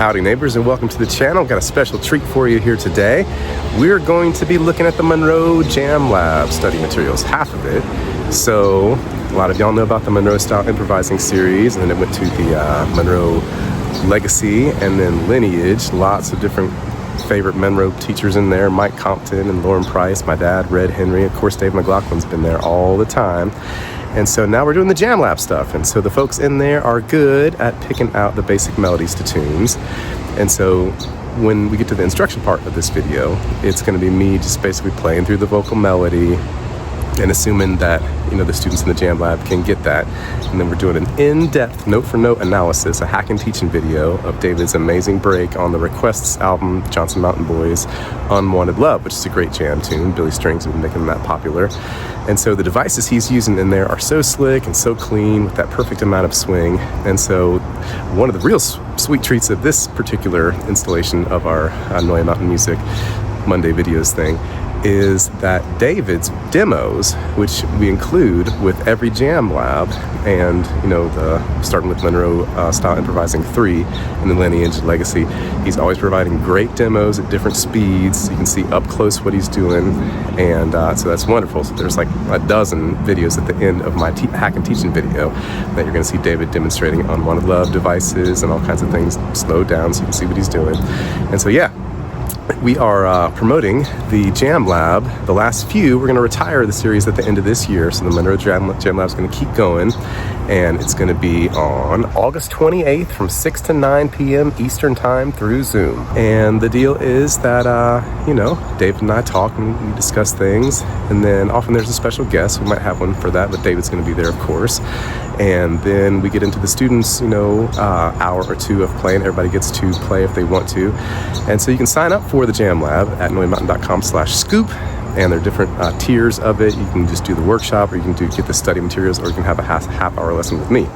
Howdy neighbors, and welcome to the channel. Got a special treat for you here today. We're going to be looking at the Monroe Jam Lab study materials, half of it. So a lot of y'all know about the Monroe Style improvising series, and then it went to the Monroe Legacy and then Lineage. Lots of different favorite Monroe teachers in there, Mike Compton and Lauren Price, my dad, Red Henry, of course David McLaughlin's been there all the time. And so now we're doing the Jam Lab stuff. And so the folks in there are good at picking out the basic melodies to tunes. And so when we get to the instruction part of this video, it's going to be me just basically playing through the vocal melody and assuming that, you know, the students in the Jam Lab can get that. And then we're doing an in-depth note-for-note analysis, a hack and teaching video of David's amazing break on the Requests album, Johnson Mountain Boys' Unwanted Love, which is a great jam tune. Billy Strings have been making that popular. And so the devices he's using in there are so slick and so clean with that perfect amount of swing. And so one of the real sweet treats of this particular installation of our Noya Mountain Music Monday videos thing is that David's demos, which we include with every Jam Lab, and you know, starting with Monroe Style Improvising 3 and the Lineage Legacy, he's always providing great demos at different speeds. You can see up close what he's doing, and so that's wonderful. So there's like a dozen videos at the end of my hack and teaching video that you're going to see David demonstrating Unwanted Love devices and all kinds of things slowed down so you can see what he's doing. And so yeah, we are promoting the Jam Lab. The last few, we're going to retire the series at the end of this year. So the Monroe Jam Lab is going to keep going. And it's going to be on August 28th from 6 to 9 p.m. Eastern Time through Zoom. And the deal is that, you know, David and I talk and we discuss things. And then often there's a special guest. We might have one for that, but David's going to be there, of course. And then we get into the students, you know, hour or two of playing. Everybody gets to play if they want to. And so you can sign up for the Jam Lab at noyamountain.com/scoop. And there are different tiers of it. You can just do the workshop, or you can get the study materials, or you can have a half hour lesson with me.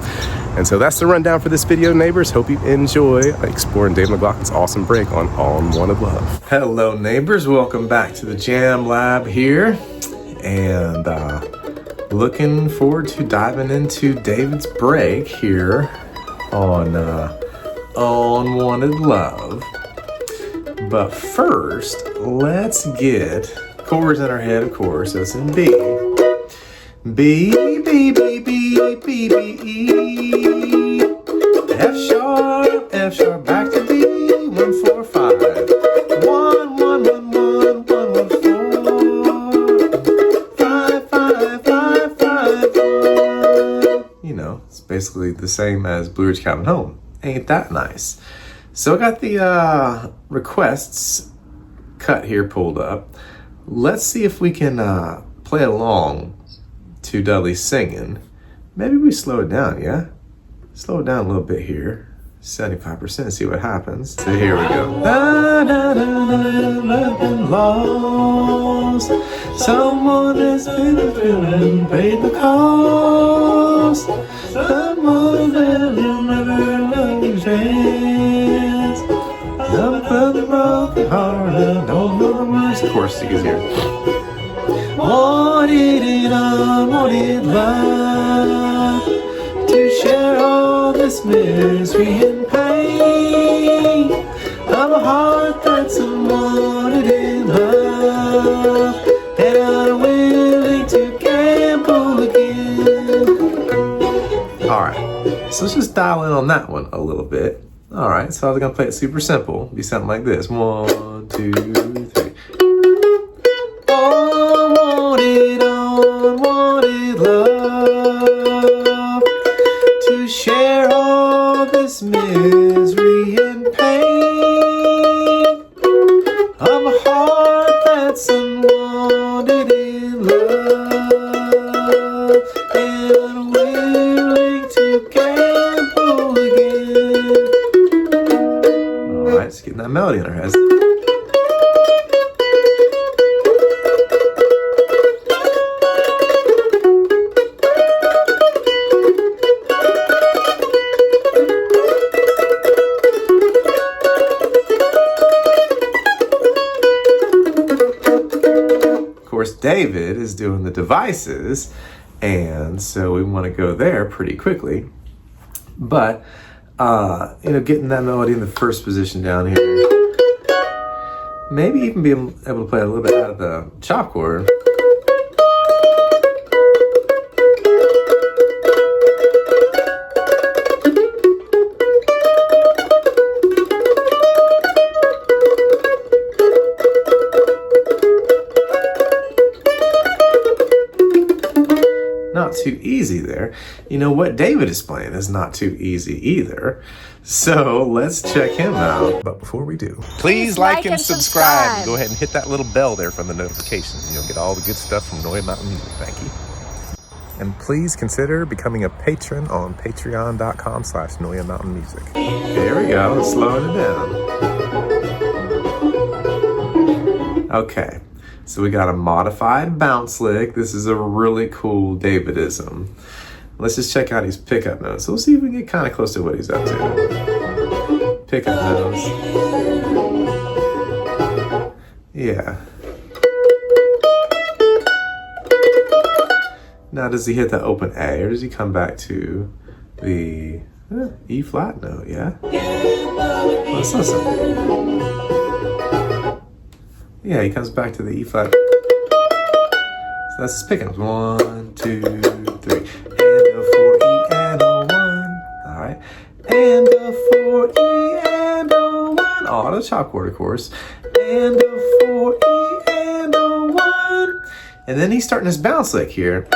And so that's the rundown for this video, neighbors. Hope you enjoy exploring David McLaughlin's awesome break on Unwanted Love. Hello, neighbors. Welcome back to the Jam Lab here. And looking forward to diving into David's break here on Unwanted Love. But first, let's get chords in our head, of course. So it's in B. B, B, B, B, B, B, E. F sharp, back to B. 1, 4, 5. 1, 1, 1, 1, 1, 1, 4. 5, 5, 5, 5, 1. You know, it's basically the same as Blue Ridge Cabin Home. Ain't that nice? So I got the requests cut here pulled up. Let's see if we can play along to Dudley singing. Maybe we slow it down, yeah? Slow it down a little bit here. 75%, see what happens. So here we go. Da, da, da, da, been lost. Someone has been feeling, paid the cost. Someone that you'll never understand. But the broken heart, don't know the words. Of course, he is here. Wanted it, unwanted love, to share all this misery and pain of a heart that's unwanted in love, and unwilling to gamble again. All right, so let's just dial in on that one a little bit. All right, so I was gonna play it super simple. Be something like this. 1, 2, 3. Unwanted, unwanted love, to share all this misery and pain of a heart that's unwanted in love, and unwilling to gamble again. Let's get that melody in our heads. Of course, David is doing the devices, and so we want to go there pretty quickly. But getting that melody in the first position down here. Maybe even being able to play a little bit out of the chop chord. Not too easy there. You know what David is playing is not too easy either. So let's check him out. But before we do, Please like and subscribe. Go ahead and hit that little bell there for the notifications, and you'll get all the good stuff from Noy Mountain Music. Thank you. And please consider becoming a patron on patreon.com/Noya Mountain Music. there we go. Slowing it down. Okay. So we got a modified bounce lick. This is a really cool Davidism. Let's just check out his pickup notes. So we'll see if we can get kind of close to what he's up to. Pickup notes. Yeah. Now does he hit the open A or does he come back to the E flat note? Yeah. Let's listen. Yeah, he comes back to the E flat. So that's his pickups. 1, 2, 3. And a 4 E and a 1. All right. And a 4 E and a 1. Oh, the chop chord, of course. And a 4 E and a 1. And then he's starting his bounce lick here.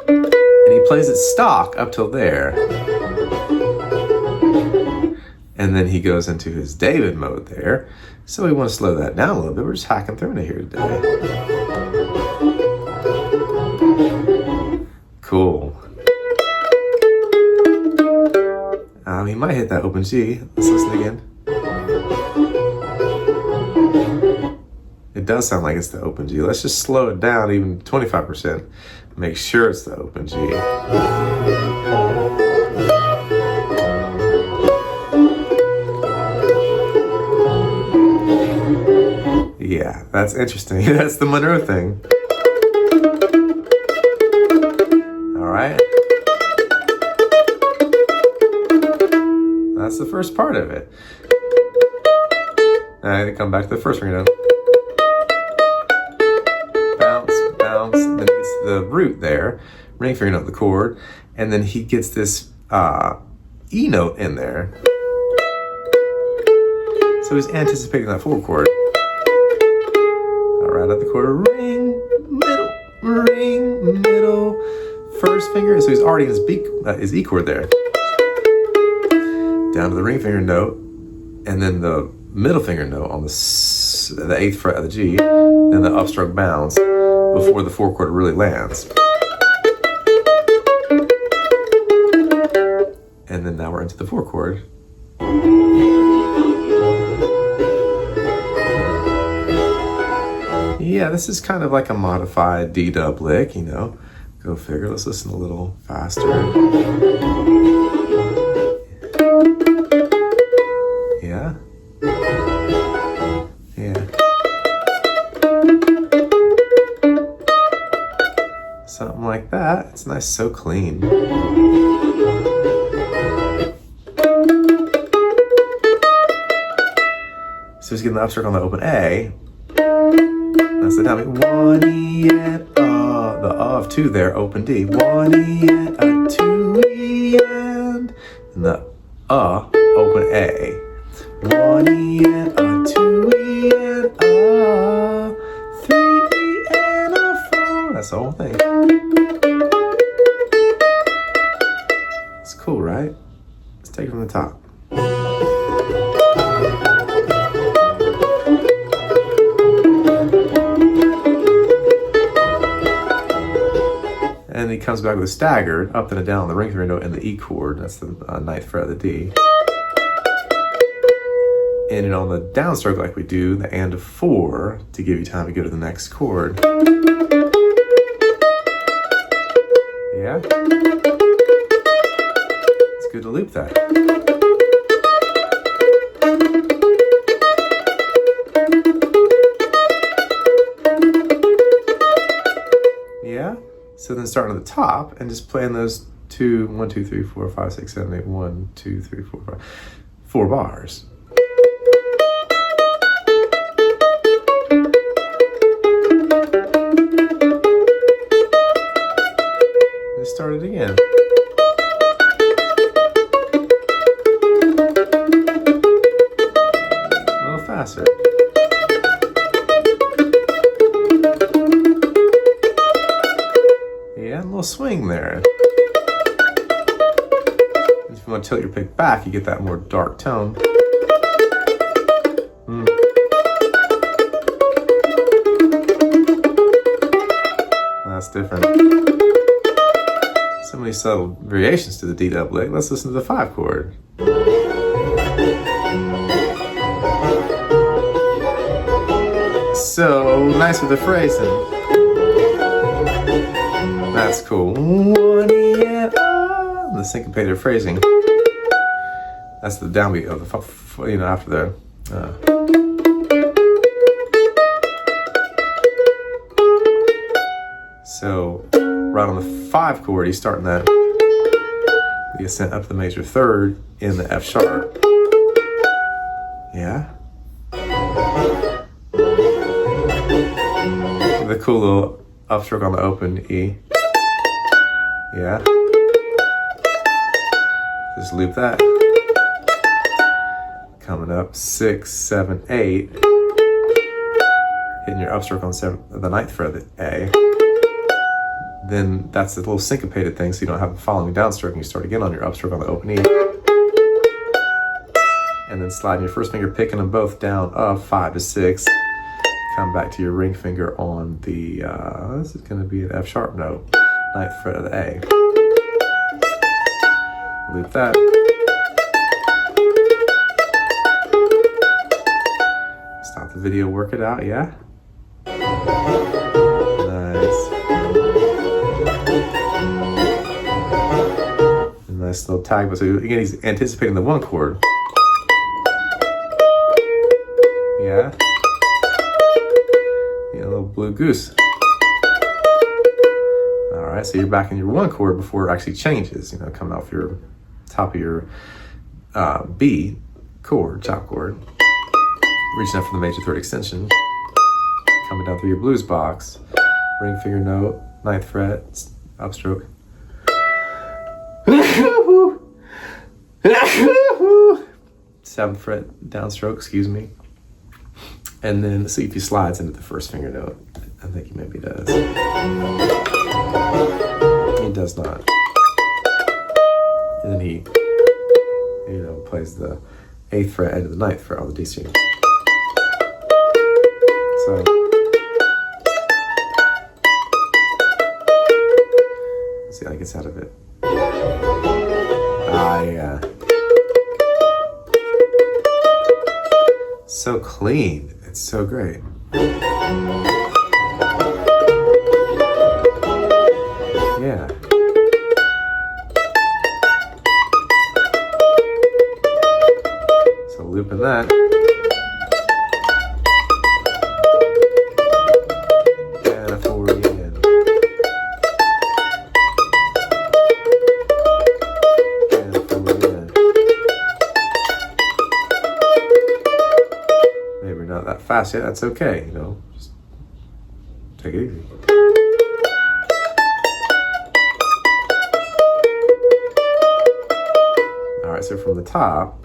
And he plays it stock up till there. And then he goes into his David mode there. So we want to slow that down a little bit. We're just hacking through it here today. Cool. He might hit that open G. Let's listen again. It does sound like it's the open G. Let's just slow it down even 25%. Make sure it's the open G. Yeah, that's interesting. That's the Monroe thing. All right. That's the first part of it. Now they come back to the first finger note. Bounce, bounce. Then he gets the root there. Ring finger note, the chord. And then he gets this E note in there. So he's anticipating that 4 chord. Right at the chord, ring, middle, first finger. So he's already in his E chord there. Down to the ring finger note, and then the middle finger note on the 8th fret of the G, then the upstroke bounce before the 4 chord really lands. And then now we're into the 4 chord. Yeah, this is kind of like a modified D-dub lick, Go figure. Let's listen a little faster. Yeah. Yeah. Something like that. It's nice, so clean. So he's getting the upstroke on the open A. That's the down. 1 E and the of 2 there, open D. 1 E and a 2 E and the open A. 1 E and a 2 E and a 3 E and a 4. That's the whole thing. It's cool, right? Let's take it from the top. And he comes back with a staggered up and a down, the ring finger note and the E chord. That's the 9th fret of the D. And then on the downstroke, like we do, the and of 4 to give you time to go to the next chord. Yeah? It's good to loop that. Yeah? So then starting at the top and just playing those 2, 1, 2, 3, 4, 5, 6, 7, 8, 1, 2, 3, 4, 5. 4 bars. Let's start it again. A little faster. Yeah, a little swing there. If you want to tilt your pick back, you get that more dark tone. That's different. So many subtle variations to the D double lick. Let's listen to the 5 chord. So nice with the phrasing. That's cool. The syncopated phrasing. That's the downbeat of the, after the. So, right on the 5 chord, he's starting that the ascent up the major 3rd in the F sharp. Yeah. The cool little upstroke on the open E. Yeah. Just loop that. Coming up 6, 7, 8. Hitting your upstroke on the 9th fret of the A. Then that's the little syncopated thing, so you don't have the following downstroke, and you start again on your upstroke on the open E. And then sliding your first finger, picking them both down of 5 to 6. Come back to your ring finger on the, this is going to be an F sharp note, 9th fret of the A. Loop that. Stop the video, work it out, yeah? Nice. A nice little tag, but so again, he's anticipating the 1 chord. Yeah? A little blue goose. Alright, so you're back in your 1 chord before it actually changes, coming off your top of your B chord, chop chord. Reaching up for the major 3rd extension. Coming down through your blues box. Ring finger note, 9th fret, upstroke. 7th fret downstroke, excuse me. And then let's see if he slides into the 1st finger note. I think he maybe does. He does not. And then he, plays the 8th fret into the 9th fret on the D string. So. Let's see how he gets out of it. Yeah. So clean. It's so great. Yeah. So looping that. And a forward again. And a forward again. Maybe not that fast yet, that's okay, just take it easy. Alright, so from the top,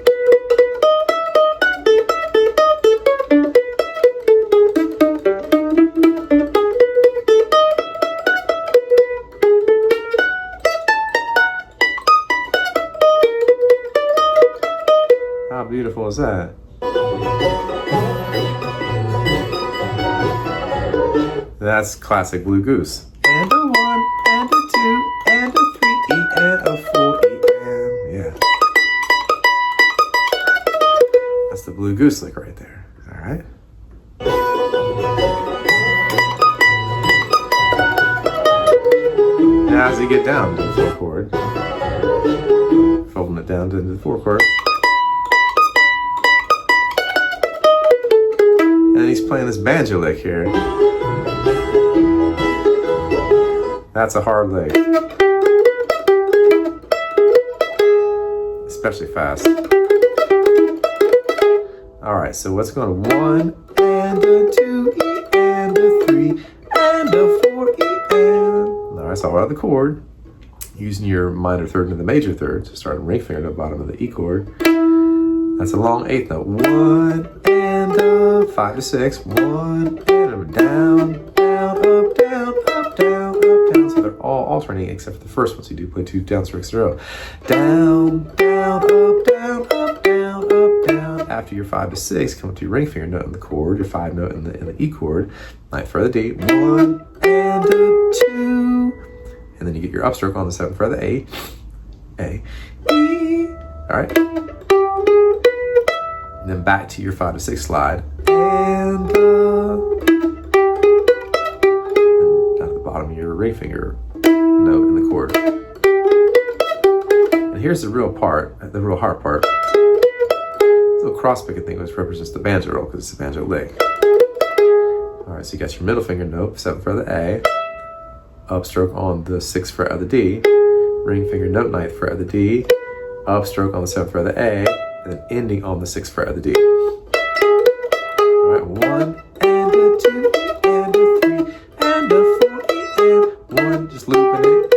how beautiful is that? That's classic Blue Goose. And a 1, and a 2, and a 3, E, and a 4, E, and yeah. That's the Blue Goose lick right there. All right. Now as you get down to the 4 chord, folding it down to the 4 chord. And he's playing this banjo lick here. That's a hard lick. especially fast. All right, so what's going on? 1 and a 2 E and a 3 and a 4 E and. All right, so I'll write the chord using your minor third into the major third. So starting ring finger to the bottom of the E chord. That's a long eighth note. 1 and a 5 to 6. 1 and a down, down, up, down, up, down, up, down. So they're all alternating except for the first one. So you do play 2 downstrokes in a row. Down, down, up, down, up, down, up, down. After your 5 to 6, come to your ring finger note in the chord, your 5 note in the E chord, ninth fret of the D. 1 and a 2. And then you get your upstroke on the 7th fret of the A, E. All right. And then back to your 5 to 6 slide. And down to the bottom of your ring finger note in the chord. And here's the real part, the real hard part. This little cross picking thing which represents the banjo roll because it's a banjo lick. All right, so you got your middle finger note, 7th fret of the A, upstroke on the 6th fret of the D, ring finger note, 9th fret of the D, upstroke on the 7th fret of the A, and then ending on the 6th fret of the D. All right, 1 and a 2 and a 3 and a 4 and 1, just looping it.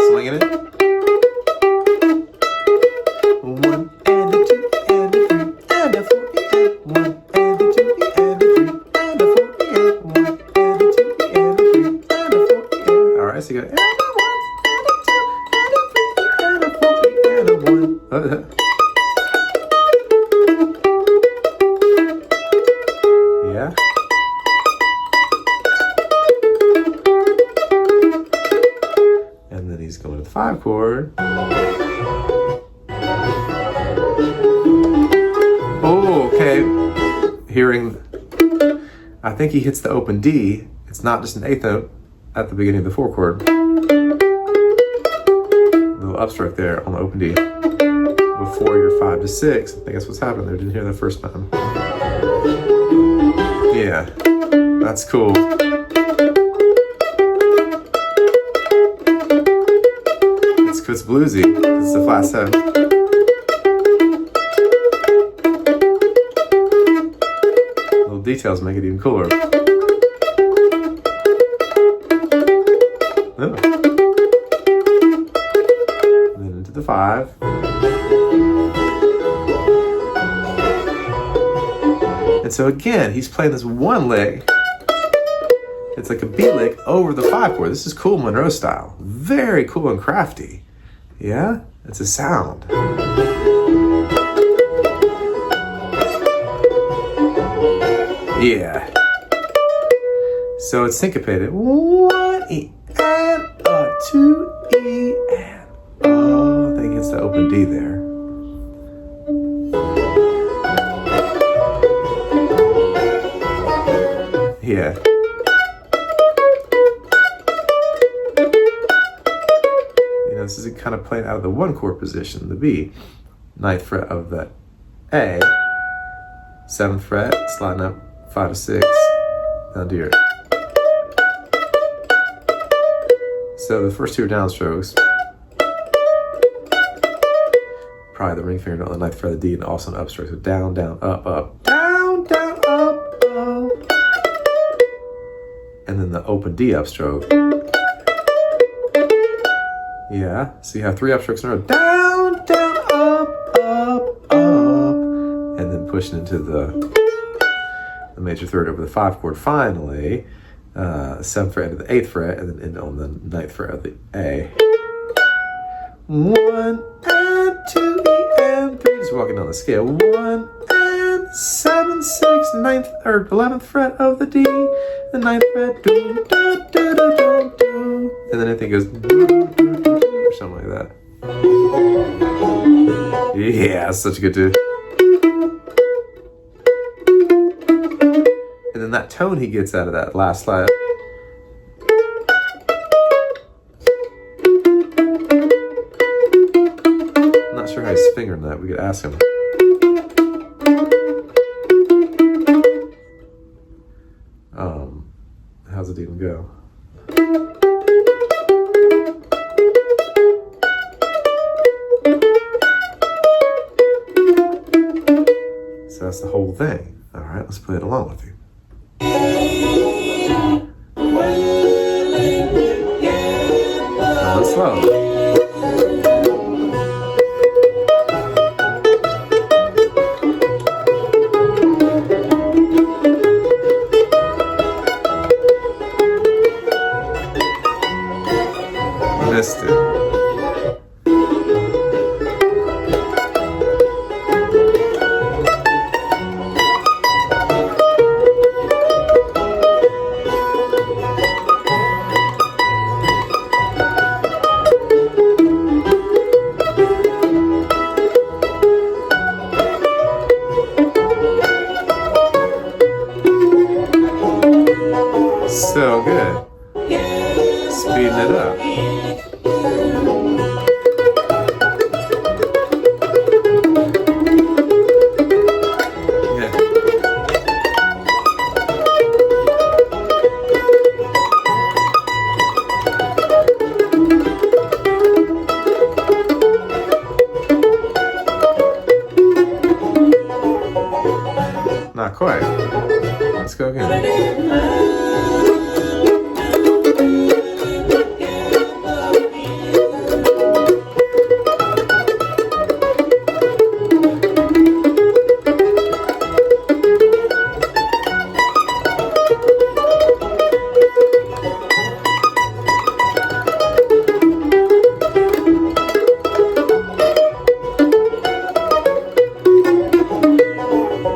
Swinging it. 1 and a 2 and a 3 and a 4 and 1 and a 2 and a 3 and a 4 and 1 and a 2 and a 3 and a 4 and. All right, so you got yeah. And then he's going to the 5 chord. Oh, okay. Hearing, I think he hits the open D. It's not just an eighth note at the beginning of the 4 chord. Little upstroke there on the open D before your 5 to 6. I think that's what's happening there. Didn't hear that first time. Yeah, that's cool. It's bluesy. It's a flat 7. Little details make it even cooler. Oh. And then into the 5. And so again, he's playing this one lick. It's like a B lick over the 5 chord. This is cool Monroe style. Very cool and crafty. Yeah? It's a sound. Yeah. So it's syncopated. 1 E and a 2 E and oh, I think it's the open D there. Yeah. This is kind of playing out of the 1 chord position, the B. 9th fret of the A, 7th fret, sliding up 5 to 6, down to your. So the first 2 are downstrokes. Probably the ring finger note on the 9th fret of the D and also an upstroke. So down, down, up, up, down, down, up, up. And then the open D upstroke. Yeah, so you have 3 upstrokes in a row. Down, down, up, up, up. And then pushing into the major third over the 5 chord. Finally, 7th fret into the 8th fret, and then end on the 9th fret of the A. 1 and 2 E and 3. Just walking down the scale. 1 and 7, 6, 9th or 11th fret of the D. The 9th fret. Do, do, do, do, do, do. And then everything goes do, do, do, do, or something like that. Yeah, such a good tune. And then that tone he gets out of that last slide. I'm not sure how he's fingering that. We could ask him. How's it even go? That's the whole thing. All right, let's play it along with you. Going slow. Missed it. So good. Speeding it up. Not quite. Let's go again.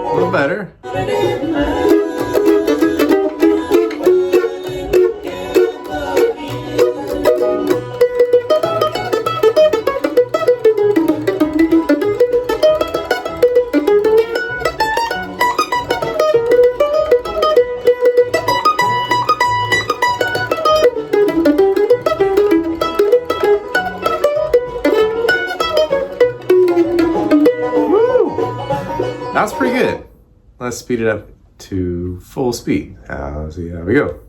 A little better. That's pretty good. Let's speed it up to full speed. See how we go.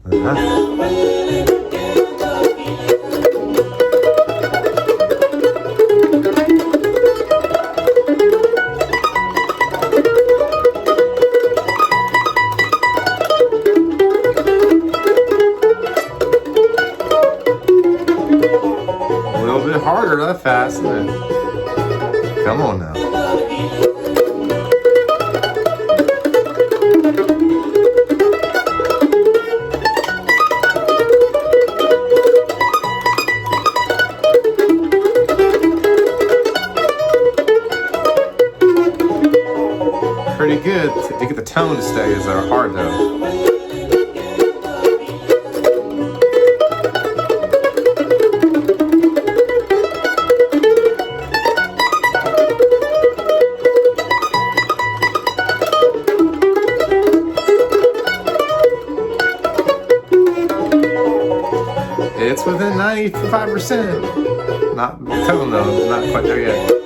A little bit harder, that fast, isn't it? Come on now. Pretty good to get the tone to stay is hard though. It's within 95%. Not tone though, not quite there yet.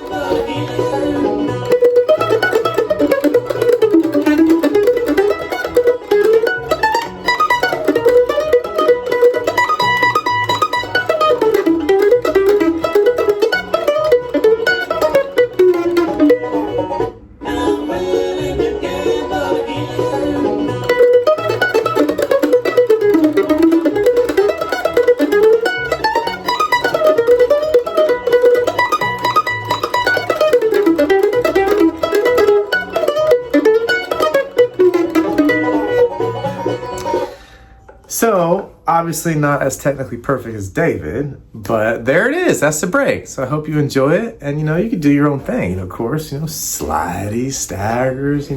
So, obviously not as technically perfect as David, but there it is. That's the break. So I hope you enjoy it. And, you can do your own thing, of course, slidey, staggers,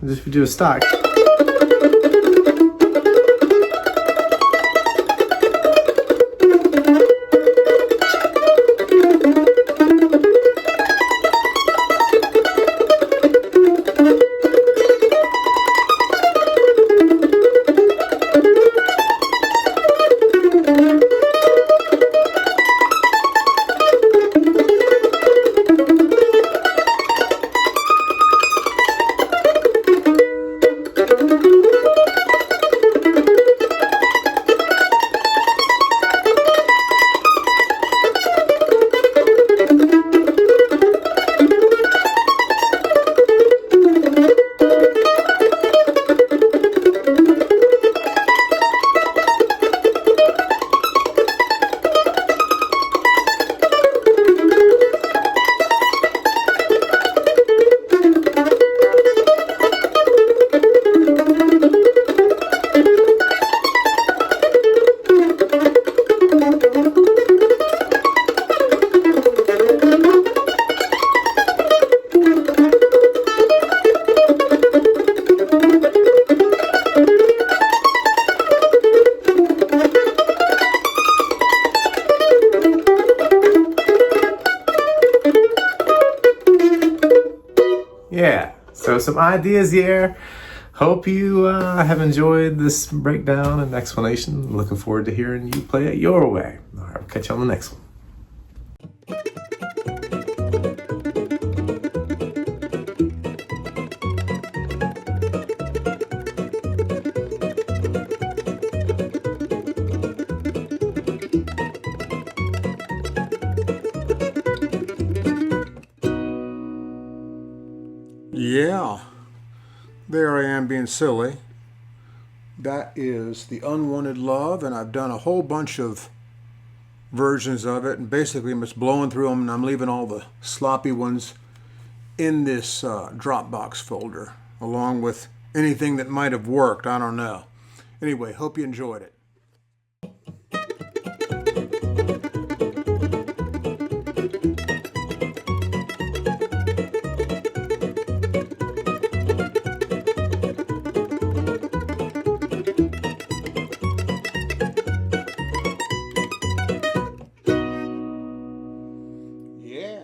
just do a stock. So some ideas here. Hope you have enjoyed this breakdown and explanation. Looking forward to hearing you play it your way. All right, we'll catch you on the next one. Yeah, there I am being silly. That is the Unwanted Love, and I've done a whole bunch of versions of it, and basically I'm just blowing through them, and I'm leaving all the sloppy ones in this Dropbox folder, along with anything that might have worked. I don't know. Anyway, hope you enjoyed it. Yeah.